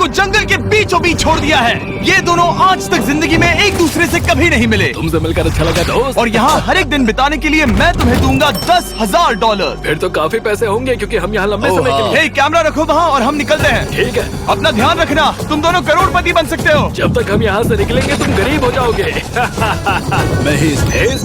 को जंगल के बीचों बीच छोड़ दिया है। ये दोनों आज तक जिंदगी में एक दूसरे से कभी नहीं मिले। तुमसे मिलकर अच्छा लगा दोस्त। और यहाँ हर एक दिन बिताने के लिए मैं तुम्हें दूंगा $10,000। फिर तो काफी पैसे होंगे क्योंकि हम यहाँ लंबे समय के लिए। हे, कैमरा रखो वहाँ और हम निकलते हैं। ठीक है। अपना ध्यान रखना, तुम दोनों करोड़पति बन सकते हो। जब तक हम यहाँ से निकलेंगे तुम गरीब हो जाओगे।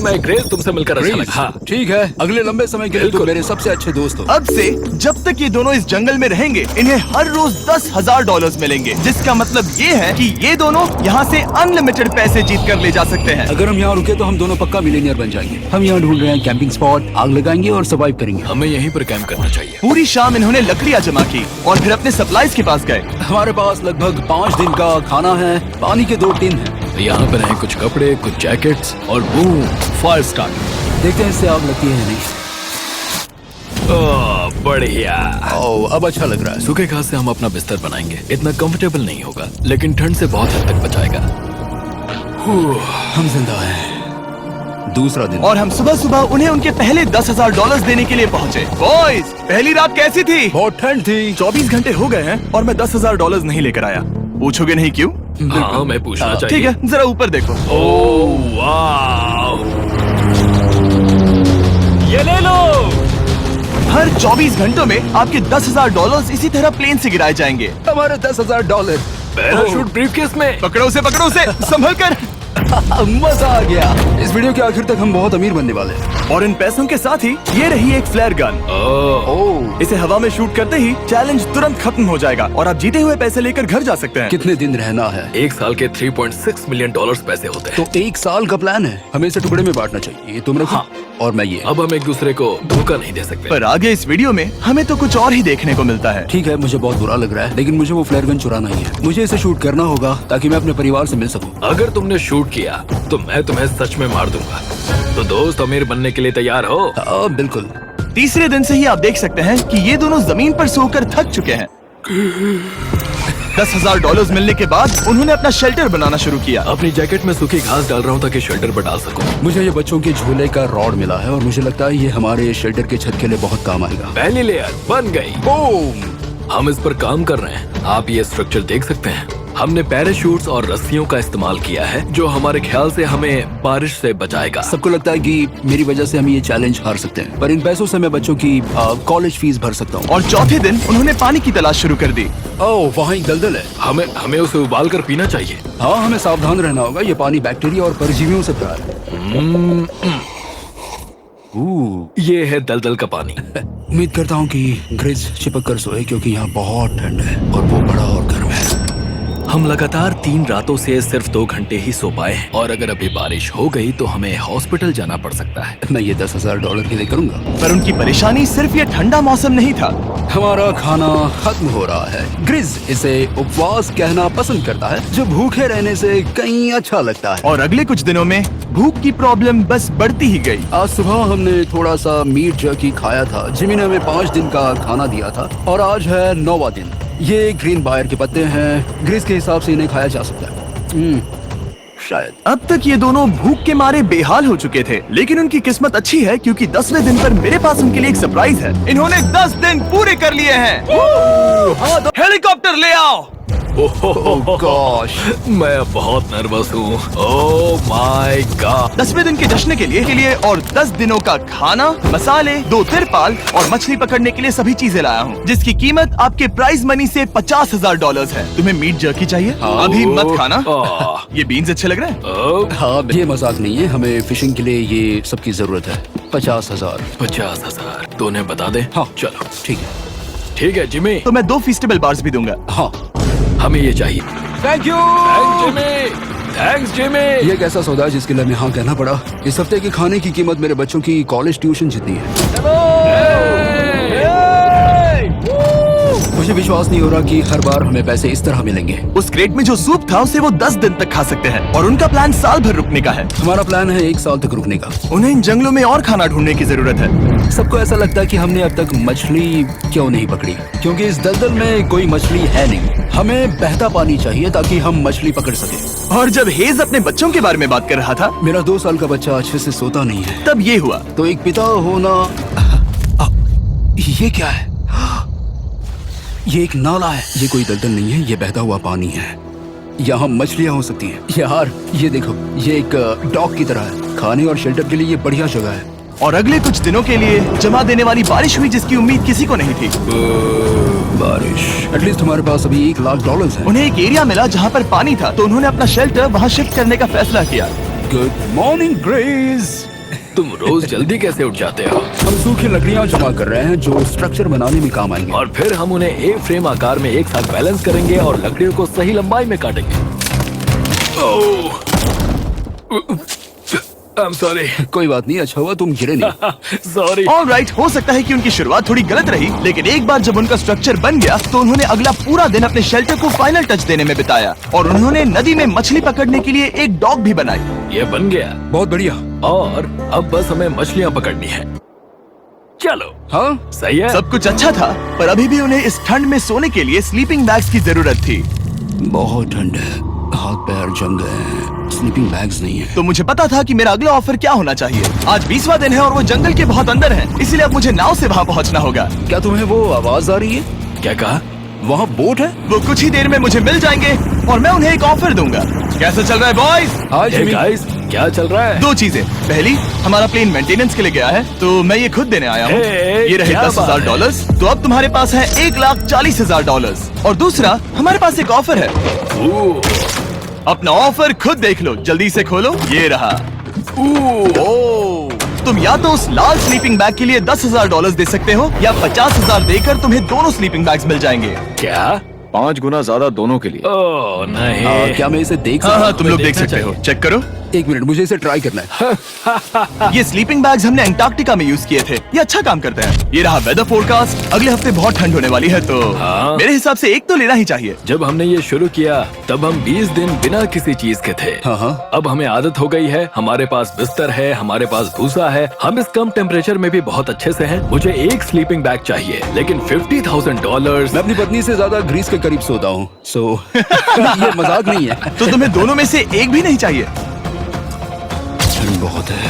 मैं ग्रेस, तुमसे मिलकर अच्छा लगा। हाँ। ठीक है, अगले लंबे समय के लिए तुम मेरे सबसे अच्छे दोस्त हो। अब से जब तक ये दोनों इस जंगल में रहेंगे इन्हें हर रोज $10,000 मिलेंगे, जिसका मतलब ये है कि ये दोनों यहाँ से अनलिमिटेड पैसे जीत कर ले जा सकते हैं। अगर हम यहाँ रुके तो हम दोनों पक्का मिलियनियर बन जाएंगे। हम यहाँ ढूंढ रहे हैं कैंपिंग स्पॉट, आग लगाएंगे और सर्वाइव करेंगे। हमें यहीं पर कैंप करना चाहिए। पूरी शाम इन्होंने लकड़ियाँ जमा की और फिर अपने सप्लाईज के पास गए। हमारे पास लगभग 5 दिन का खाना है, पानी के 2 टिन हैं। यहाँ पर हैं कुछ कपड़े, कुछ जैकेट्स और बूम, फायर स्टार्ट। देखते हैं इससे आग लगती है या नहीं। बढ़िया। अब अच्छा लग रहा है। सूखे घास से हम अपना बिस्तर बनाएंगे। इतना कंफर्टेबल नहीं होगा लेकिन ठंड से बहुत हद तक बचाएगा। हम जिंदा हैं। दूसरा दिन और हम सुबह सुबह उन्हें उनके पहले $10,000 देने के लिए पहुँचे। बॉयज, पहली रात कैसी थी? बहुत ठंड थी। 24 घंटे हो गए हैं और मैं $10,000 नहीं लेकर आया। पूछोगे नहीं क्यों? हाँ, मैं पूछना चाहिए। ठीक है, जरा ऊपर देखो। ओह वाह, ये ले लो। हर 24 घंटों में आपके $10,000 इसी तरह प्लेन से गिराए जाएंगे। हमारे $10,000। पैराशूट ब्रीफकेस में। पकड़ो उसे संभल कर। मजा आ गया। इस वीडियो के आखिर तक हम बहुत अमीर बनने वाले हैं। और इन पैसों के साथ ही ये रही एक फ्लेयर गन। इसे हवा में शूट करते ही चैलेंज तुरंत खत्म हो जाएगा और आप जीते हुए पैसे लेकर घर जा सकते हैं। कितने दिन रहना है? 1 साल के $3.6 मिलियन पैसे होते हैं। तो 1 साल का प्लान है। हमें इसे टुकड़े में बांटना चाहिए। ये तुम रखो। हाँ। और मैं ये। अब हम एक दूसरे को धोखा नहीं दे सकते। पर आगे इस वीडियो में हमें तो कुछ और ही देखने को मिलता है। ठीक है, मुझे बहुत बुरा लग रहा है लेकिन मुझे वो फ्लेयर गन चुराना ही है। मुझे इसे शूट करना होगा ताकि मैं अपने परिवार से मिल सकूं। अगर तुमने शूट किया तो मैं तुम्हें सच में मार दूंगा। तो दोस्त, अमीर बनने के लिए तैयार हो? बिल्कुल। तीसरे दिन से ही आप देख सकते हैं कि ये दोनों जमीन पर सोकर थक चुके हैं। $10,000 मिलने के बाद उन्होंने अपना शेल्टर बनाना शुरू किया। अपनी जैकेट में सूखी घास डाल रहा हूँ ताकि शेल्टर पर डाल सकूं। मुझे ये बच्चों के झूले का रॉड मिला है और मुझे लगता है ये हमारे शेल्टर के छत के लिए बहुत काम आएगा। पहली लेयर बन गई। बूम। हम इस पर काम कर रहे हैं। आप ये स्ट्रक्चर देख सकते हैं। हमने पैराशूट्स और रस्सियों का इस्तेमाल किया है जो हमारे ख्याल से हमें बारिश से बचाएगा। सबको लगता है कि मेरी वजह से हम ये चैलेंज हार सकते हैं, पर इन पैसों से मैं बच्चों की कॉलेज फीस भर सकता हूँ। और चौथे दिन उन्होंने पानी की तलाश शुरू कर दी। ओह, वहाँ एक दलदल है। हमें उसे उबाल कर पीना चाहिए। हाँ, हमें सावधान रहना होगा। ये पानी बैक्टीरिया और परजीवियों से भरा है। ये है दलदल का पानी। उम्मीद करता हूँ कि ग्रिज चिपक कर सोए क्योंकि यहाँ बहुत ठंड है और वो बड़ा और गर्म है। हम लगातार 3 रातों से सिर्फ 2 घंटे ही सो पाए हैं और अगर अभी बारिश हो गई तो हमें हॉस्पिटल जाना पड़ सकता है। मैं ये $10,000 के लिए करूंगा। पर उनकी परेशानी सिर्फ ये ठंडा मौसम नहीं था। हमारा खाना खत्म हो रहा है। ग्रिज इसे उपवास कहना पसंद करता है, जो भूखे रहने से कहीं अच्छा लगता है। और अगले कुछ दिनों में भूख की प्रॉब्लम बस बढ़ती ही गई। आज सुबह हमने थोड़ा सा मीट जर्की खाया था। जिमी ने हमें 5 दिन का खाना दिया था और आज है 9वां दिन। ये ग्रीन बायर के पत्ते हैं। ग्रिज के हिसाब से इन्हें खाया जा सकता है। शायद। अब तक ये दोनों भूख के मारे बेहाल हो चुके थे, लेकिन उनकी किस्मत अच्छी है क्योंकि 10वें दिन पर मेरे पास उनके लिए एक सरप्राइज है। इन्होंने 10 दिन पूरे कर लिए हैं। हेलीकॉप्टर ले आओ। ओह गॉश, मैं बहुत नर्वस हूँ। Oh my god. 10वें दिन के जश्न के लिए और 10 दिनों का खाना, मसाले, 2 तिरपाल और मछली पकड़ने के लिए सभी चीजें लाया हूँ, जिसकी कीमत आपके प्राइज मनी से $50,000 है। तुम्हें मीट जर्की चाहिए? अभी मत खाना। ये बीन्स अच्छे लग रहे हैं। हाँ, ये मजाक नहीं है। हमें फिशिंग के लिए ये सब की जरूरत है। 50,000। 50,000 तो उन्हें बता दे। हाँ चलो ठीक है जिमी। तो मैं 2 फीस्टेबल बार्स भी दूंगा। हाँ, हमें ये चाहिए। Thank you. Thanks Jimmy. ये एक ऐसा सौदा है जिसके लिए हमें हाँ कहना पड़ा। इस हफ्ते के खाने की कीमत मेरे बच्चों की कॉलेज ट्यूशन जितनी है। मुझे विश्वास नहीं हो रहा कि हर बार हमें पैसे इस तरह मिलेंगे। उस क्रेट में जो सूप था उसे वो 10 दिन तक खा सकते हैं और उनका प्लान साल भर रुकने का है। हमारा प्लान है 1 साल तक रुकने का। उन्हें इन जंगलों में और खाना ढूंढने की जरूरत है। सबको ऐसा लगता है कि हमने अब तक मछली क्यों नहीं पकड़ी, क्योंकि इस दलदल में कोई मछली है नहीं। हमें बहता पानी चाहिए ताकि हम मछली पकड़ सके। और जब हेज अपने बच्चों के बारे में बात कर रहा था, मेरा 2 साल का बच्चा अच्छे से सोता नहीं है। तब ये हुआ। तो एक पिता होना। ये क्या है? ये एक नाला है। ये कोई दलदल नहीं है, ये बहता हुआ पानी है। यहाँ मछलियाँ हो सकती हैं। यार ये देखो, ये एक डॉक की तरह है। खाने और शेल्टर के लिए ये बढ़िया जगह है। और अगले कुछ दिनों के लिए जमा देने वाली बारिश हुई जिसकी उम्मीद किसी को नहीं थी। बारिश। एटलीस्ट हमारे पास अभी $1,00,000 है। उन्हें एक एरिया मिला जहाँ पर पानी था, तो उन्होंने अपना शेल्टर वहाँ शिफ्ट करने का फैसला किया। Good morning grace. तुम रोज जल्दी कैसे उठ जाते हो? हम सूखी लकड़ियाँ जमा कर रहे हैं जो स्ट्रक्चर बनाने में काम आएंगे। और फिर हम उन्हें एक फ्रेम आकार में एक साथ बैलेंस करेंगे और लकड़ियों को सही लंबाई में काटेंगे। I'm sorry. कोई बात नहीं, अच्छा हुआ तुम गिरे नहीं। Sorry. ऑलराइट, हो सकता है कि उनकी शुरुआत थोड़ी गलत रही, लेकिन एक बार जब उनका स्ट्रक्चर बन गया तो उन्होंने अगला पूरा दिन अपने शेल्टर को फाइनल टच देने में बिताया। और उन्होंने नदी में मछली पकड़ने के लिए एक डॉक भी बनाई। ये बन गया बहुत बढ़िया। और अब बस हमें मछलियाँ पकड़नी है। चलो। हाँ सही है। सब कुछ अच्छा था, पर अभी भी उन्हें इस ठंड में सोने के लिए स्लीपिंग बैग्स की जरूरत थी। बहुत ठंड है, हाथ पैर जम गए हैं, स्लीपिंग बैग्स नहीं है। तो मुझे पता था कि मेरा अगला ऑफर क्या होना चाहिए। आज 20वां दिन है और वो जंगल के बहुत अंदर है, इसलिए अब मुझे नाव से वहाँ पहुँचना होगा। क्या तुम्हें वो आवाज आ रही है? क्या कहा? वहाँ बोट है। वो कुछ ही देर में मुझे मिल जाएंगे और मैं उन्हें एक ऑफर दूंगा। कैसा चल रहा है बॉयज? हाय Hey जिमी। guys, क्या चल रहा है? दो चीजें, पहली, हमारा प्लेन मेंटेनेंस के लिए गया है तो मैं ये खुद देने आया हूँ। Hey, ये रहे क्या $10,000, तो अब तुम्हारे पास है $1,40,000। और दूसरा, हमारे पास एक ऑफर है। अपना ऑफर खुद देख लो, जल्दी से खोलो, ये रहा। तुम या तो उस लाल स्लीपिंग बैग के लिए $10,000 दे सकते हो, या 50,000 देकर तुम्हें दोनों स्लीपिंग बैग्स मिल जाएंगे। क्या? 5 गुना ज्यादा दोनों के लिए। ओह नहीं। क्या मैं इसे देख हाँ सकता हाँ, हूँ? तुम लोग देख देखना सकते हो, चाहिए। चेक करो। एक मिनट, मुझे इसे ट्राई करना है। ये स्लीपिंग बैग्स हमने अंटार्कटिका में यूज किए थे, ये अच्छा काम करते हैं। ये रहा वेदर फोरकास्ट, अगले हफ्ते बहुत ठंड होने वाली है, तो हाँ। मेरे हिसाब से एक तो लेना ही चाहिए। जब हमने ये शुरू किया तब हम 20 दिन बिना किसी चीज के थे। हाँ हाँ। अब हमें आदत हो गई है, हमारे पास बिस्तर है, हमारे पास भूसा है, हम इस कम टेम्परेचर में भी बहुत अच्छे से हैं। मुझे एक स्लीपिंग बैग चाहिए, लेकिन $50,000। मैं अपनी पत्नी से ज्यादा ग्रीस के करीब सोता हूँ, सो ये मजाक नहीं है। तो तुम्हें दोनों में से एक भी नहीं चाहिए? ठंड बहुत है,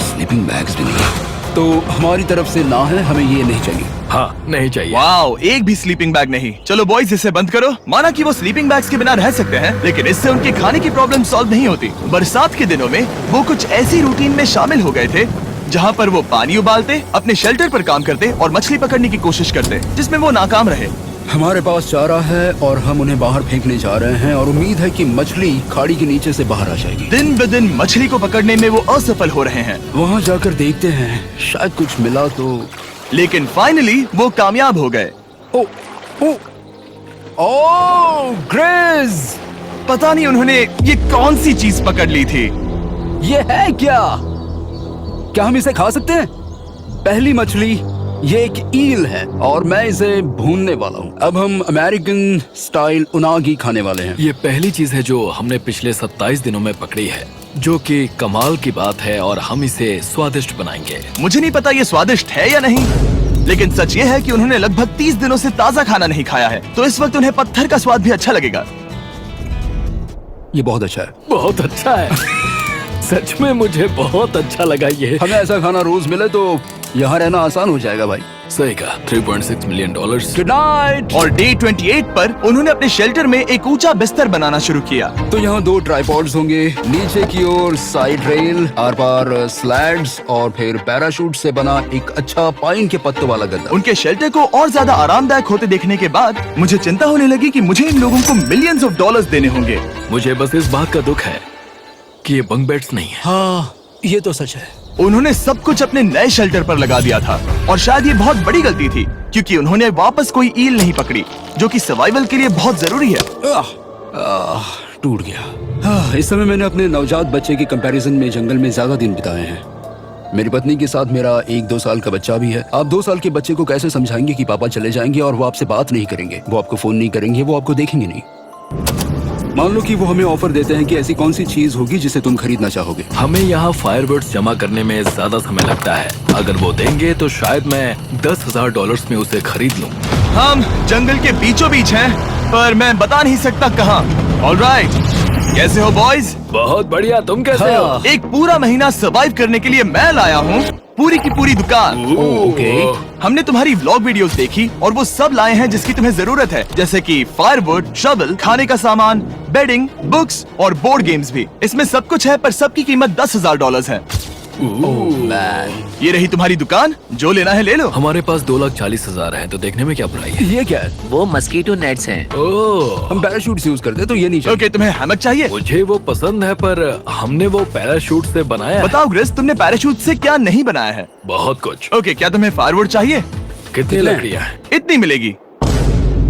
स्लीपिंग बैग्स भी नहीं। तो हमारी तरफ से ना है, हमें ये नहीं चाहिए। हाँ, नहीं चाहिए। वाओ, एक भी स्लीपिंग बैग नहीं। चलो बॉयज, इसे बंद करो। माना कि वो स्लीपिंग बैग्स के बिना रह सकते हैं, लेकिन इससे उनके खाने की प्रॉब्लम सॉल्व नहीं होती। बरसात के दिनों में वो कुछ ऐसी रूटीन में शामिल हो गए थे जहाँ पर वो पानी उबालते, अपने शेल्टर पर काम करते और मछली पकड़ने की कोशिश करते, जिसमें वो नाकाम रहे। हमारे पास चारा है और हम उन्हें बाहर फेंकने जा रहे हैं और उम्मीद है कि मछली खाड़ी के नीचे से बाहर आ जाएगी। दिन ब दिन मछली को पकड़ने में वो असफल हो रहे हैं, वहाँ जाकर देखते हैं, शायद कुछ मिला तो। लेकिन फाइनली वो कामयाब हो गए। ओ, ओ, ओ, ग्रेस! पता नहीं उन्होंने ये कौन सी चीज पकड़ ली थी। ये है क्या? क्या हम इसे खा सकते हैं? पहली मछली, ये एक ईल है और मैं इसे भूनने वाला हूँ। अब हम अमेरिकन स्टाइल उनागी खाने वाले हैं। ये पहली चीज है जो हमने पिछले 27 दिनों में पकड़ी है, जो कि कमाल की बात है, और हम इसे स्वादिष्ट बनाएंगे। मुझे नहीं पता ये स्वादिष्ट है या नहीं, लेकिन सच ये है कि उन्होंने लगभग 30 दिनों से ताजा खाना नहीं खाया है, तो इस वक्त उन्हें पत्थर का स्वाद भी अच्छा लगेगा। ये बहुत अच्छा है। बहुत अच्छा है। सच में मुझे बहुत अच्छा लगा ये। हमें ऐसा खाना रोज मिले तो यहाँ रहना आसान हो जाएगा भाई। सही कहा। $3.6 मिलियन। Good night. और डे 28 पर उन्होंने अपने शेल्टर में एक ऊंचा बिस्तर बनाना शुरू किया। तो यहाँ 2 ट्राइपॉड्स होंगे, नीचे की ओर side rail, are par slides और फिर पैराशूट से बना एक अच्छा पाइन के पत्तों वाला गद्दा। उनके शेल्टर को और ज्यादा आरामदायक होते देखने के बाद मुझे चिंता होने लगी कि मुझे इन लोगों को मिलियंस ऑफ डॉलर्स देने होंगे। मुझे बस इस बात का दुख है कि ये बंक बेड्स नहीं है। हाँ, ये तो सच है। उन्होंने सब कुछ अपने नए शेल्टर पर लगा दिया था, और शायद ये बहुत बड़ी गलती थी, क्योंकि उन्होंने वापस कोई ईल नहीं पकड़ी, जो कि सर्वाइवल के लिए बहुत जरूरी है। टूट गया। इस समय मैंने अपने नवजात बच्चे के कंपैरिजन में जंगल में ज्यादा दिन बिताए हैं। मेरी पत्नी के साथ मेरा 1-2 साल का बच्चा भी है। आप 2 साल के बच्चे को कैसे समझाएंगे कि पापा चले जाएंगे और वो आपसे बात नहीं करेंगे, वो आपको फोन नहीं करेंगे, वो आपको देखेंगे नहीं। मान लो कि वो हमें ऑफर देते हैं कि ऐसी कौन सी चीज होगी जिसे तुम खरीदना चाहोगे। हमें यहाँ फायरवर्ड्स जमा करने में ज्यादा समय लगता है। अगर वो देंगे तो शायद मैं $10,000 में उसे खरीद लूँ। हम जंगल के बीचों बीच हैं, पर मैं बता नहीं सकता कहाँ। ऑलराइट, कैसे हो बॉयज? बहुत बढ़िया, तुम कैसे हो? हाँ। एक पूरा महीना सरवाइव करने के लिए मैं लाया हूँ पूरी की पूरी दुकान। ओके। हमने तुम्हारी व्लॉग वीडियोस देखी और वो सब लाए हैं जिसकी तुम्हें जरूरत है, जैसे कि फायरवुड, शवल, खाने का सामान, बेडिंग, बुक्स और बोर्ड गेम्स भी। इसमें सब कुछ है पर सबकी कीमत $10,000 है। मैन, ये रही तुम्हारी दुकान, जो लेना है ले लो। हमारे पास 2,40,000 है, तो देखने में क्या बुराई है? ये क्या है? वो मस्कीटो नेट्स हैं। ओह, हम पैराशूट यूज करते हैं तो ये नहीं चाहिए। ओके, तुम्हें हैमक चाहिए? मुझे वो पसंद है, पर हमने वो पैराशूट से बनाया है। बताओ ग्रिस, तुमने पैराशूट से क्या नहीं बनाया है? बहुत कुछ। ओके, क्या तुम्हें फायरवुड चाहिए? कितनी लकड़ियाँ हैं? इतनी मिलेगी।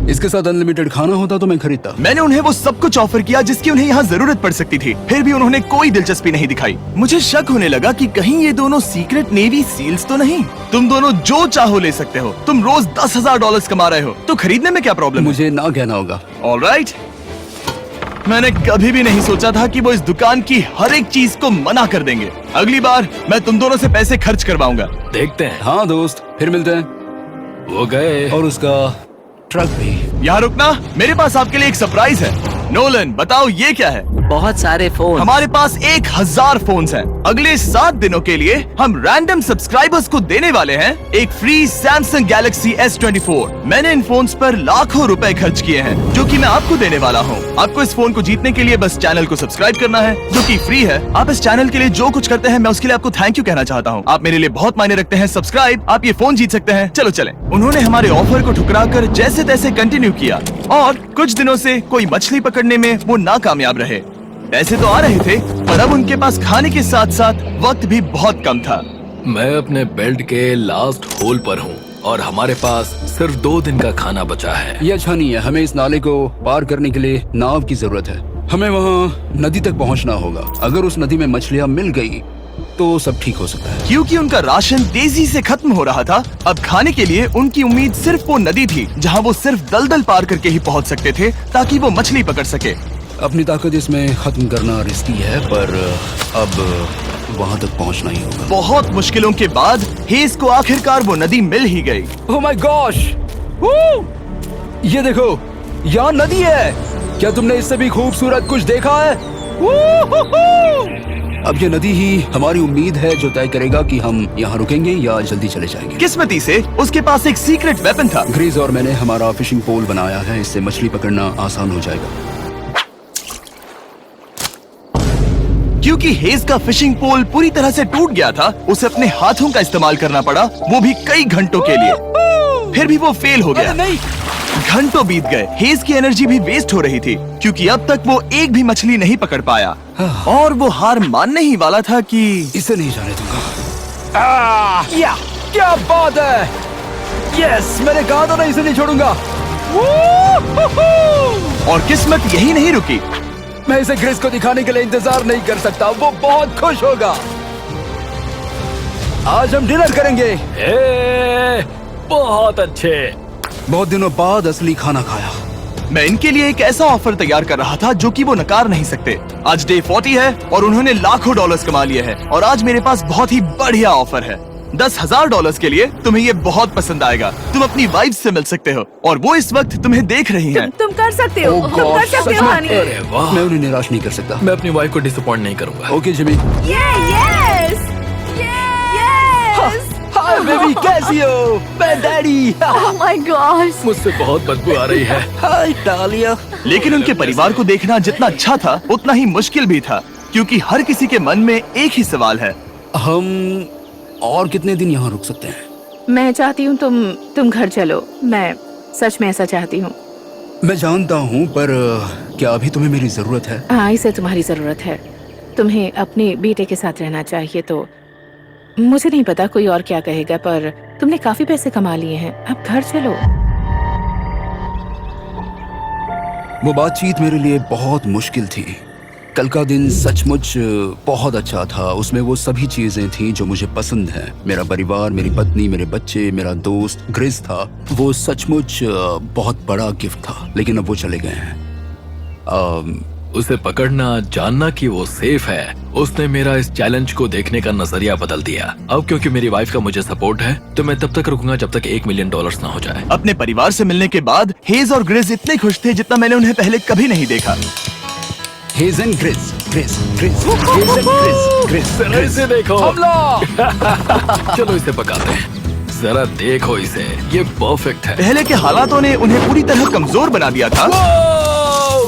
इसके साथ अनलिमिटेड खाना होता तो मैं खरीदता। मैंने उन्हें वो सब कुछ ऑफर किया जिसकी उन्हें यहाँ जरूरत पड़ सकती थी, फिर भी उन्होंने कोई दिलचस्पी नहीं दिखाई। मुझे शक होने लगा कि कहीं ये दोनों सीक्रेट नेवी सील्स तो नहीं। तुम दोनों जो चाहो ले सकते हो। तुम रोज $10,000 कमा रहे हो, तो खरीदने में क्या प्रॉब्लम है? मुझे ना कहना होगा। ऑलराइट। मैंने कभी भी नहीं सोचा था कि वो इस दुकान की हर एक चीज को मना कर देंगे। अगली बार मैं तुम दोनों से पैसे खर्च करवाऊंगा। देखते हैं। हाँ दोस्त, फिर मिलते हैं। वो गए। और उसका ट्रक भी। यहाँ रुकना, मेरे पास आपके लिए एक सरप्राइज है। नोलन, बताओ ये क्या है? बहुत सारे फोन। हमारे पास 1,000 फोन्स हैं। अगले 7 दिनों के लिए हम रैंडम सब्सक्राइबर्स को देने वाले हैं एक फ्री Samsung Galaxy S24। मैंने इन फोन्स पर लाखों रुपए खर्च किए हैं, जो कि मैं आपको देने वाला हूँ। आपको इस फोन को जीतने के लिए बस चैनल को सब्सक्राइब करना है, जो कि फ्री है। आप इस चैनल के लिए जो कुछ करते हैं, मैं उसके लिए आपको थैंक यू कहना चाहता हूँ। आप मेरे लिए बहुत मायने रखते हैं। सब्सक्राइब, आप ये फोन जीत सकते हैं। चलो चलें। उन्होंने हमारे ऑफर को ठुकरा कर जैसे तैसे कंटिन्यू किया और कुछ दिनों से कोई मछली पकड़ने में वो नाकामयाब रहे। पैसे तो आ रहे थे, पर अब उनके पास खाने के साथ साथ वक्त भी बहुत कम था। मैं अपने बेल्ट के लास्ट होल पर हूँ और हमारे पास सिर्फ 2 दिन का खाना बचा है। ये अच्छा नहीं है। हमें इस नाले को पार करने के लिए नाव की जरूरत है। हमें वहाँ नदी तक पहुँचना होगा। अगर उस नदी में मछलियाँ मिल गई तो सब ठीक हो सकता है। क्योंकि उनका राशन तेजी से खत्म हो रहा था, अब खाने के लिए उनकी उम्मीद सिर्फ वो नदी थी, जहाँ वो सिर्फ दलदल पार करके ही पहुँच सकते थे ताकि वो मछली पकड़ सके। अपनी ताकत इसमें खत्म करना रिस्की है, पर अब वहाँ तक पहुँचना ही होगा। बहुत मुश्किलों के बाद हेज को आखिरकार वो नदी मिल ही गई। Oh my gosh! ये देखो, यहाँ नदी है। क्या तुमने इससे भी खूबसूरत कुछ देखा है? अब ये नदी ही हमारी उम्मीद है जो तय करेगा कि हम यहाँ रुकेंगे या जल्दी चले जाएंगे। किस्मती से उसके पास एक सीक्रेट वेपन था। ग्रीज और मैंने हमारा फिशिंग पोल बनाया है, इससे मछली पकड़ना आसान हो जाएगा। क्योंकि हेज का फिशिंग पोल पूरी तरह से टूट गया था, उसे अपने हाथों का इस्तेमाल करना पड़ा, वो भी कई घंटों के लिए। फिर भी वो फेल हो गया। नहीं, घंटों बीत गए। हेज की एनर्जी भी वेस्ट हो रही थी, क्योंकि अब तक वो एक भी मछली नहीं पकड़ पाया और वो हार मानने ही वाला था कि इसे नहीं जाने दूंगा। या क्या बात है! यस, मैंने कहा था ना, इसे नहीं छोड़ूंगा। और किस्मत यही नहीं रुकी। मैं इसे ग्रेस को दिखाने के लिए इंतजार नहीं कर सकता। वो बहुत खुश होगा। आज हम डिनर करेंगे। बहुत अच्छे। बहुत दिनों बाद असली खाना खाया। मैं इनके लिए एक ऐसा ऑफर तैयार कर रहा था जो कि वो नकार नहीं सकते। आज डे 40 है और उन्होंने लाखों डॉलर्स कमा लिए हैं और आज मेरे पास बहुत ही बढ़िया ऑफर है। $10,000 के लिए तुम्हें ये बहुत पसंद आएगा। तुम अपनी वाइफ से मिल सकते हो और वो इस वक्त तुम्हें देख रही हैं। तुम कर सकते हो। Oh तुम कर gosh, सकते सच हो में? हनी। अरे वाह, मैं उन्हें निराश नहीं कर सकता। मैं अपनी वाइफ को डिसअपॉइंट नहीं करूंगा। Okay Jimmy. Yes yes. Hi baby, कैसी हो? मैं डैडी। Oh my God. मुझसे बहुत बदबू आ रही है। हाय डालिया। लेकिन उनके परिवार को देखना जितना अच्छा था उतना ही मुश्किल भी था, क्योंकि हर किसी के मन में एक ही सवाल है। हम और कितने दिन यहाँ रुक सकते हैं? मैं चाहती हूँ तुम घर चलो। मैं सच में ऐसा चाहती हूँ। मैं जानता हूँ, पर क्या अभी तुम्हें मेरी जरूरत है? हाँ, इसे तुम्हारी जरूरत है। तुम्हें अपने बेटे के साथ रहना चाहिए। तो मुझे नहीं पता कोई और क्या कहेगा, पर तुमने काफी पैसे कमा लिए हैं। अब घर चलो। वो बातचीत मेरे लिए बहुत मुश्किल थी। कल का दिन सचमुच बहुत अच्छा था। उसमें वो सभी चीजें थी जो मुझे पसंद हैं। मेरा परिवार, मेरी पत्नी, मेरे बच्चे, मेरा दोस्त ग्रिस था। वो सचमुच बहुत बड़ा गिफ्ट था, लेकिन अब वो चले गए हैं। उसे पकड़ना, जानना कि वो सेफ है, उसने मेरा इस चैलेंज को देखने का नजरिया बदल दिया। अब क्योंकि मेरी वाइफ का मुझे सपोर्ट है, तो मैं तब तक रुकूंगा जब तक $1 मिलियन ना हो जाए। अपने परिवार से मिलने के बाद हेज और ग्रिस इतने खुश थे जितना मैंने उन्हें पहले कभी नहीं देखा। हेज एंड ग्रिज, ग्रिज, ग्रिज, हेज एंड ग्रिज, ग्रिज, जरा इसे देखो। हमला। चलो इसे पकाते हैं। जरा देखो इसे, ये परफेक्ट है। पहले के हालातों ने उन्हें पूरी तरह कमजोर बना दिया था,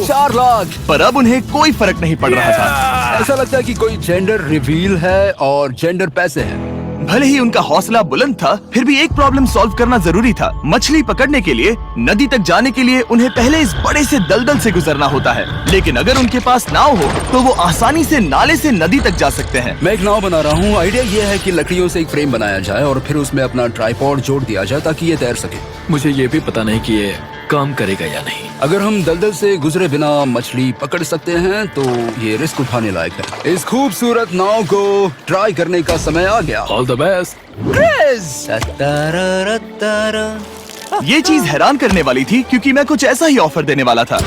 4 लाख। पर अब उन्हें कोई फर्क नहीं पड़ रहा था। ऐसा लगता है कि कोई जेंडर रिवील है और जेंडर पैसे हैं। भले ही उनका हौसला बुलंद था, फिर भी एक प्रॉब्लम सॉल्व करना जरूरी था। मछली पकड़ने के लिए नदी तक जाने के लिए उन्हें पहले इस बड़े से दलदल से गुजरना होता है, लेकिन अगर उनके पास नाव हो तो वो आसानी से नाले से नदी तक जा सकते हैं। मैं एक नाव बना रहा हूँ। आइडिया ये है कि लकड़ियों से एक फ्रेम बनाया जाए और फिर उसमें अपना ट्राइपॉड जोड़ दिया जाए ताकि ये तैर सके। मुझे ये भी पता नहीं कि ये काम करेगा या नहीं। अगर हम दलदल से गुजरे बिना मछली पकड़ सकते हैं तो ये रिस्क उठाने लायक है। इस खूबसूरत नाव को ट्राई करने का समय आ गया। All the best. ये चीज हैरान करने वाली थी क्योंकि मैं कुछ ऐसा ही ऑफर देने वाला था।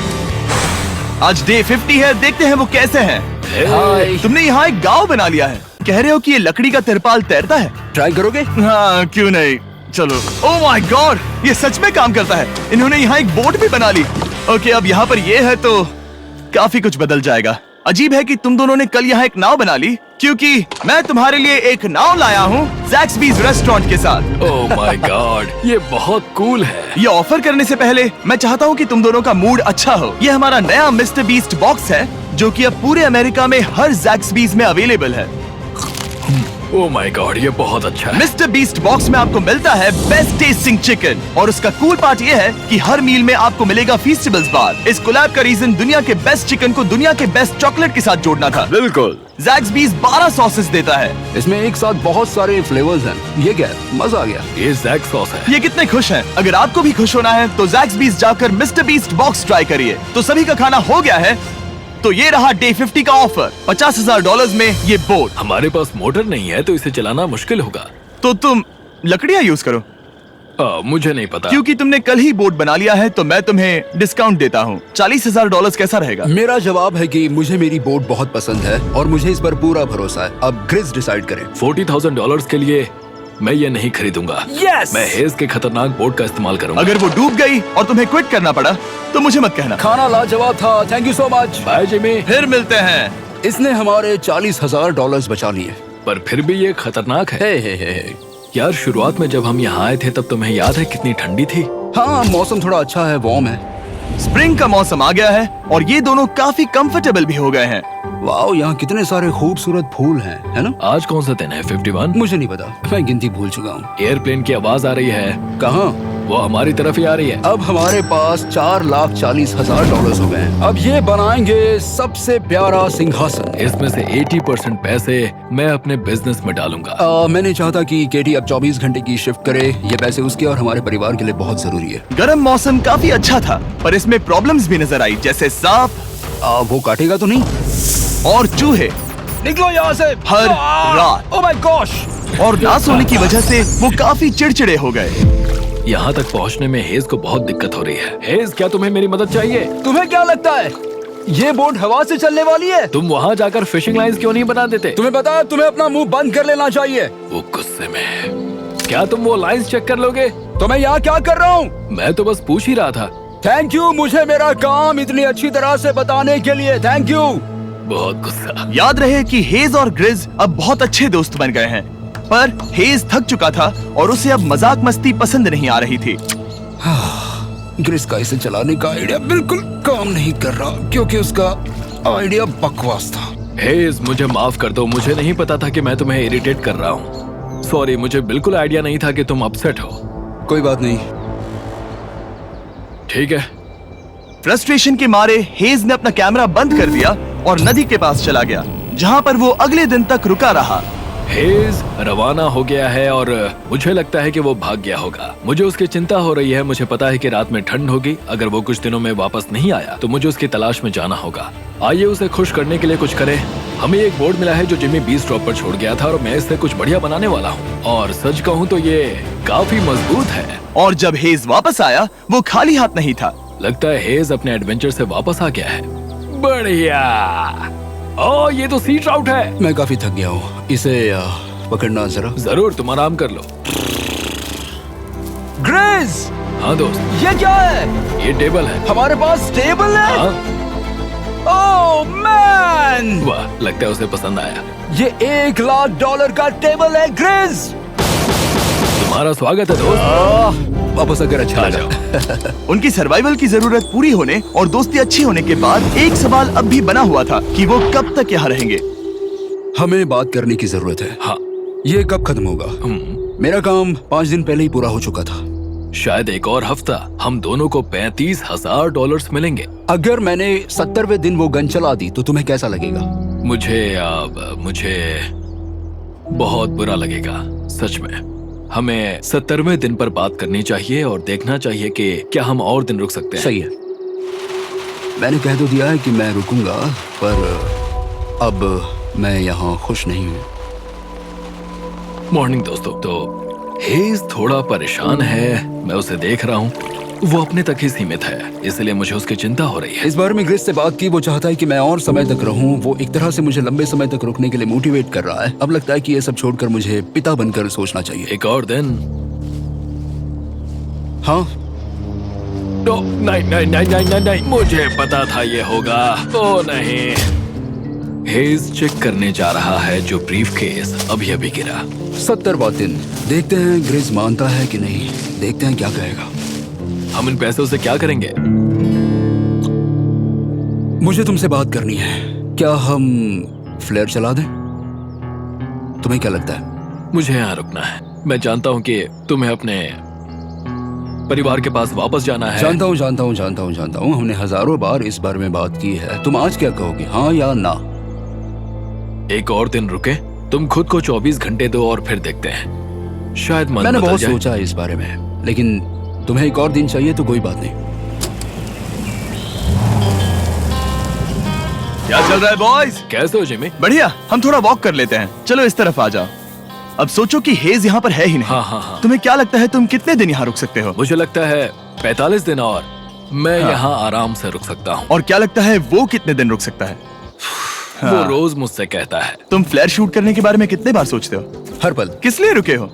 आज डे 50 है, देखते हैं वो कैसे हैं। हाय। तुमने यहाँ एक गांव बना लिया है। कह रहे हो कि ये लकड़ी का तिरपाल तैरता है? ट्राई करोगे? हाँ, क्यों नहीं, चलो। ओह माय गॉड, ये सच में काम करता है। इन्होंने यहाँ एक बोट भी बना ली। ओके, अब यहाँ पर ये है तो काफी कुछ बदल जाएगा। अजीब है कि तुम दोनों ने कल यहाँ एक नाव बना ली, क्योंकि मैं तुम्हारे लिए एक नाव लाया हूँ ज़ैक्सबीज़ रेस्टोरेंट के साथ। ओह माय गॉड, ये बहुत कूल है। ये ऑफर करने से पहले मैं चाहता हूँ कि तुम दोनों का मूड अच्छा हो। ये हमारा नया मिस्टर बीस्ट बॉक्स है, जो कि अब पूरे अमेरिका में हर ज़ैक्सबीज़ में अवेलेबल है। ओह माय गॉड, ये बहुत अच्छा है। मिस्टर बीस्ट बॉक्स में आपको मिलता है बेस्ट टेस्टिंग चिकन, और उसका कूल पार्ट ये है कि हर मील में आपको मिलेगा फीस्टेबल्स बार। इस कोलैब का रीजन दुनिया के बेस्ट चिकन को दुनिया के बेस्ट चॉकलेट के साथ जोड़ना था। बिल्कुल। ज़ैक्सबीज़ 12 सॉसेस देता है। इसमें एक साथ बहुत सारे फ्लेवर्स हैं। ये क्या है? मजा आ गया। ये जैक सॉस है। ये कितने खुश हैं। अगर आपको भी खुश होना है तो ज़ैक्सबीज़ जाकर मिस्टर बीस्ट बॉक्स ट्राई करिए। तो सभी का खाना हो गया है, तो ये रहा डे 50 का ऑफर। $50,000 में ये बोट। हमारे पास मोटर नहीं है तो इसे चलाना मुश्किल होगा। तो तुम लकड़ियाँ यूज करो। मुझे नहीं पता। क्योंकि तुमने कल ही बोट बना लिया है तो मैं तुम्हें डिस्काउंट देता हूँ। $40,000 कैसा रहेगा? मेरा जवाब है कि मुझे मेरी बोट बहुत पसंद है और मुझे इस पर पूरा भरोसा है। अब ग्रिज डिसाइड करें। $40,000 के लिए मैं ये नहीं खरीदूंगा। Yes! मैं हेज के खतरनाक बोट का इस्तेमाल करूंगा। अगर वो डूब गई और तुम्हें क्विट करना पड़ा तो मुझे मत कहना। खाना लाजवाब था। Thank you so much. Bye Jimmy. फिर मिलते हैं। इसने हमारे $40,000 बचा लिए। पर फिर भी ये खतरनाक है। हे। यार, शुरुआत में जब हम यहाँ आए थे तब तुम्हें याद है कितनी ठंडी थी? हाँ, मौसम थोड़ा अच्छा है, वार्म है। स्प्रिंग का मौसम आ गया है और ये दोनों काफी कंफर्टेबल भी हो गए हैं। वाओ, यहाँ कितने सारे खूबसूरत फूल हैं, है ना? आज कौन सा दिन है? 51? मुझे नहीं पता, मैं गिनती भूल चुका हूँ। एयरप्लेन की आवाज आ रही है। कहाँ? वो हमारी तरफ ही आ रही है। अब हमारे पास $4,40,000 हो गए हैं। अब ये बनाएंगे सबसे प्यारा सिंहासन। इसमें से 80% पैसे मैं अपने बिजनेस में डालूंगा। मैं नहीं चाहता कि केटी अब 24 घंटे की शिफ्ट करे। ये पैसे उसके और हमारे परिवार के लिए बहुत जरूरी है। गर्म मौसम काफी अच्छा था, पर इसमें प्रॉब्लम्स भी नजर आई, जैसे सांप वो काटेगा तो नहीं? और चूहे निकलो यहाँ से हर रात। Oh my gosh. और ना सोने की वजह से वो काफी चिड़चिड़े हो गए। यहाँ तक पहुँचने में हेज को बहुत दिक्कत हो रही है। हेज, क्या तुम्हें मेरी मदद चाहिए? तुम्हें क्या लगता है ये बोट हवा से चलने वाली है? तुम वहाँ जाकर फिशिंग लाइंस क्यों नहीं बना देते? तुम्हें पता है, तुम्हें अपना मुंह बंद कर लेना चाहिए। वो गुस्से में है। क्या तुम वो लाइंस चेक कर लोगे? तो मैं यहाँ क्या कर रहा हूँ? मैं तो बस पूछ ही रहा था। थैंक यू मुझे मेरा काम इतनी अच्छी तरह से बताने के लिए। Thank you. बहुत गुस्सा। याद रहे कि हेज और ग्रिज अब बहुत अच्छे दोस्त बन गए हैं, पर हेज थक चुका था और उसे अब मजाक मस्ती पसंद नहीं आ रही थी। ग्रिज का इसे चलाने का आइडिया बिल्कुल काम नहीं कर रहा क्योंकि उसका आइडिया बकवास था। हेज, मुझे माफ कर दो। मुझे नहीं पता था कि मैं तुम्हें इरिटेट कर रहा हूँ। सॉरी, मुझे बिल्कुल आइडिया नहीं था कि तुम अपसेट हो। कोई बात नहीं। ठीक है। फ्रस्ट्रेशन के मारे हेज ने अपना कैमरा बंद कर दिया और नदी के पास चला गया, जहाँ पर वो अगले दिन तक रुका रहा। हेज रवाना हो गया है और मुझे लगता है कि वो भाग गया होगा। मुझे उसकी चिंता हो रही है। मुझे पता है कि रात में ठंड होगी। अगर वो कुछ दिनों में वापस नहीं आया तो मुझे उसकी तलाश में जाना होगा। आइए उसे खुश करने के लिए कुछ करें। हमें एक बोर्ड मिला है जो जिमी बीस ड्रॉप पर छोड़ गया था और मैं इससे कुछ बढ़िया बनाने वाला हूँ। और सच कहूँ तो ये काफी मजबूत है। और जब हेज वापस आया वो खाली हाथ नहीं था। लगता है हेज अपने एडवेंचर से वापस आ गया है। बढ़िया। ओह, ये तो सी ट्राउट है। मैं काफी थक गया हूँ, इसे पकड़ना जरा। जरूर, तुम आराम कर लो। ग्रिज, हाँ दोस्त, ये क्या है? ये टेबल है। हमारे पास टेबल है? हाँ। ओह मैन, लगता है उसे पसंद आया। ये $1,00,000 का टेबल है ग्रिज। तुम्हारा स्वागत है दोस्त। वापस अगर अच्छा आ लगा। जाओ। उनकी सर्वाइवल की जरूरत पूरी होने और दोस्ती अच्छी होने के बाद एक सवाल अब भी बना हुआ था कि वो कब तक यहाँ रहेंगे। हमें बात करने की जरूरत है। हाँ। ये कब खत्म होगा? मेरा काम 5 दिन पहले ही पूरा हो चुका था। शायद एक और हफ्ता हम दोनों को $35,000 मिलेंगे। अगर मैंने 70वें दिन वो गन चला दी तो तुम्हें कैसा लगेगा? मुझे बहुत बुरा लगेगा, सच में। हमें 70वें दिन पर बात करनी चाहिए और देखना चाहिए कि क्या हम और दिन रुक सकते हैं। सही है। मैंने कह तो दिया है कि मैं रुकूंगा, पर अब मैं यहाँ खुश नहीं हूँ। मॉर्निंग दोस्तों। तो हेज थोड़ा परेशान है, मैं उसे देख रहा हूँ। वो अपने तक ही सीमित है, इसलिए मुझे उसकी चिंता हो रही है। इस बार में ग्रिस से बात की, वो चाहता है कि मैं और समय तक रहूं। वो एक तरह से मुझे लंबे समय तक रुकने के लिए मोटिवेट कर रहा है। अब लगता है कि ये सब छोड़कर मुझे पिता बनकर सोचना चाहिए। एक और दिन? हाँ, तो नहीं, मुझे पता था ये होगा। ओ नहीं। हेज चेक करने जा रहा है जो ब्रीफकेस अभी गिरा। 70वां दिन। देखते हैं ग्रिस मानता है कि नहीं। देखते हैं क्या कहेगा। हम इन पैसों से क्या करेंगे? मुझे तुमसे बात करनी है। क्या हम फ्लेयर चला दें? तुम्हें क्या लगता है? मुझे यहाँ रुकना है। मैं जानता हूँ कि तुम्हें अपने परिवार के पास वापस जाना है। जानता हूँ। हमने हजारों बार इस बारे में बात की है। तुम आज क्या कहोगे, हाँ या ना? एक और दिन रुके। तुम खुद को 24 घंटे दो और फिर देखते हैं। शायद मन मैंने बदल बहुत जाए। सोचा है इस बारे में, लेकिन तुम्हें एक और दिन चाहिए तो कोई बात नहीं। क्या चल रहा है बॉयज? कैसे हो जिमी? बढ़िया। हम थोड़ा वॉक कर लेते हैं। चलो इस तरफ आ जाओ। अब सोचो कि हेज यहाँ पर है ही नहीं। हाँ। तुम्हें क्या लगता है तुम कितने दिन यहाँ रुक सकते हो? मुझे लगता है 45 दिन और मैं हाँ। यहाँ आराम से रुक सकता हूँ। और क्या लगता है वो कितने दिन रुक सकता है? वो रोज मुझसे कहता है। तुम फ्लेयर शूट करने के बारे में कितने बार सोचते हो? हर पल। किस लिए रुके हो?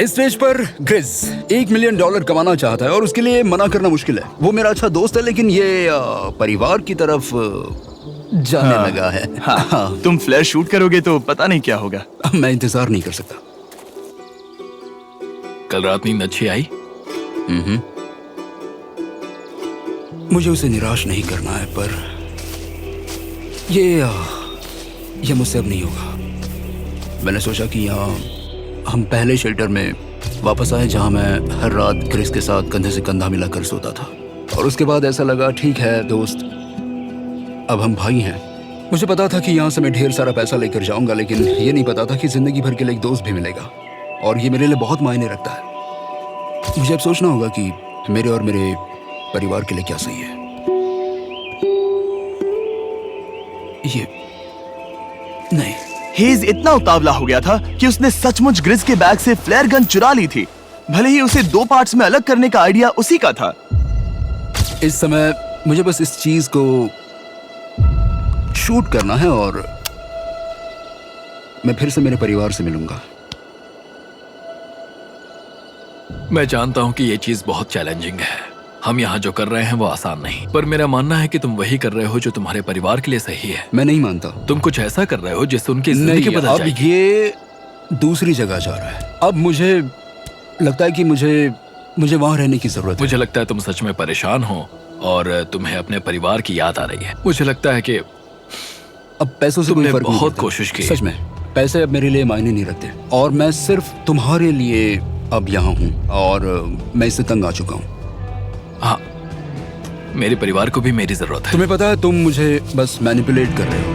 इस स्टेज पर ग्रिस $1 मिलियन कमाना चाहता है और उसके लिए मना करना मुश्किल है। वो मेरा अच्छा दोस्त है, लेकिन ये परिवार की तरफ जाने लगा है। हाँ। तुम फ्लेयर शूट करोगे तो पता नहीं क्या होगा। मैं इंतजार नहीं कर सकता। कल रात नींद अच्छी आई? मुझे उसे निराश नहीं करना है, पर ये मुझसे अब नहीं होगा। मैंने सोचा कि यहाँ हम पहले शेल्टर में वापस आए जहाँ मैं हर रात ग्रिस के साथ कंधे से कंधा मिलाकर सोता था। और उसके बाद ऐसा लगा, ठीक है दोस्त, अब हम भाई हैं। मुझे पता था कि यहाँ से मैं ढेर सारा पैसा लेकर जाऊंगा, लेकिन ये नहीं पता था कि जिंदगी भर के लिए एक दोस्त भी मिलेगा। और ये मेरे लिए बहुत मायने रखता है। मुझे अब सोचना होगा कि मेरे और मेरे परिवार के लिए क्या सही है। ये नहीं। हेज इतना उतावला हो गया था कि उसने सचमुच ग्रिस के बैग से फ्लेयर गन चुरा ली थी, भले ही उसे 2 पार्ट्स में अलग करने का आइडिया उसी का था। इस समय मुझे बस इस चीज को शूट करना है और मैं फिर से मेरे परिवार से मिलूंगा। मैं जानता हूँ कि ये चीज बहुत चैलेंजिंग है। हम यहाँ जो कर रहे हैं वो आसान नहीं, पर मेरा मानना है कि तुम वही कर रहे हो जो तुम्हारे परिवार के लिए सही है। मैं नहीं मानता। तुम कुछ ऐसा कर रहे हो जिससे उनकी जिंदगी नहीं, बदल अब जाएगी। ये दूसरी जगह जा रहा है। अब मुझे लगता है कि मुझे वहां रहने की जरूरत है। मुझे लगता है तुम सच में परेशान हो और तुम्हें अपने परिवार की याद आ रही है। मुझे लगता है कि अब पैसों से कोई तुमने फर्क नहीं बहुत पड़ता। कोशिश की। सच में पैसे अब मेरे लिए मायने नहीं रखते और मैं सिर्फ तुम्हारे लिए अब यहाँ हूँ और मैं इससे तंग आ चुका हूँ। हाँ, मेरे परिवार को भी मेरी जरूरत है। तुम्हें पता है, तुम मुझे बस मैनिपुलेट कर रहे हो।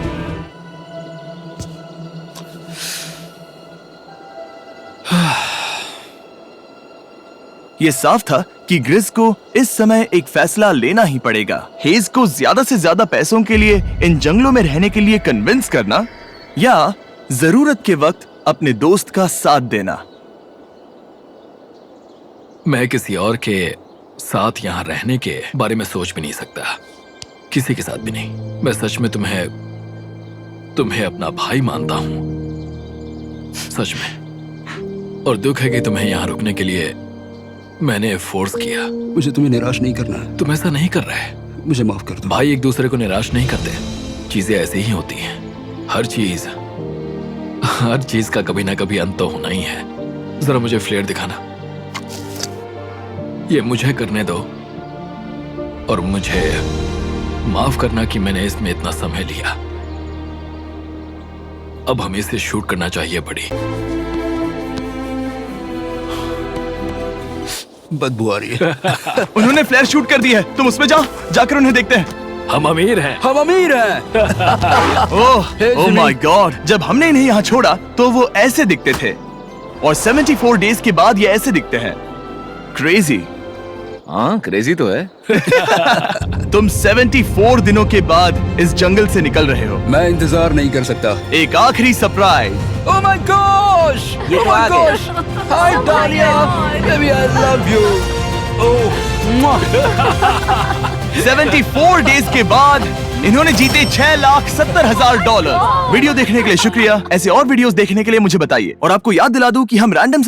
ये साफ था कि ग्रिस को इस समय एक फैसला लेना ही पड़ेगा। हेज को ज्यादा से ज्यादा पैसों के लिए इन जंगलों में रहने के लिए कन्विंस करना या जरूरत के वक्त अपने दोस्त का साथ देना। मैं किसी और के साथ यहाँ रहने के बारे में सोच भी नहीं सकता, किसी के साथ भी नहीं। मैं सच में तुम्हें अपना भाई मानता हूँ, सच में। और दुख है कि तुम्हें यहाँ रुकने के लिए मैंने फोर्स किया। मुझे तुम्हें निराश नहीं करना है। तुम ऐसा नहीं कर रहे। मुझे माफ कर दो। भाई एक दूसरे को निराश नहीं करते, चीजें ऐसे ही होती हैं। हर चीज का कभी ना कभी अंत तो होना ही है। जरा मुझे फ्लेयर दिखाना। ये मुझे करने दो और मुझे माफ करना कि मैंने इसमें इतना समय लिया। अब हमें इसे शूट करना चाहिए बड़ी। बदबू आ रही है। उन्होंने फ्लेयर शूट कर दी है, तुम उसमें जाओ, जाकर उन्हें देखते हैं। हम अमीर हैं। हम अमीर हैं। ओह Hey, oh Jimmy. My God, जब हमने इन्हें यहाँ छोड़ा तो वो ऐसे दिखते थे और 74 डेज के बाद ये ऐसे दिखते हैं। क्रेजी। हाँ क्रेजी तो है। तुम 74 दिनों के बाद इस जंगल से निकल रहे हो। मैं इंतजार नहीं कर सकता। एक आखिरी सरप्राइज। Oh my gosh! ये तो आ गया। हाय डालिया, baby I love you. Oh 74 days के बाद इन्होंने जीते $6,70,000। वीडियो देखने के लिए शुक्रिया। ऐसे और वीडियोस देखने के लिए मुझे बताइए और आपको याद दिला दूं कि हम रैंडम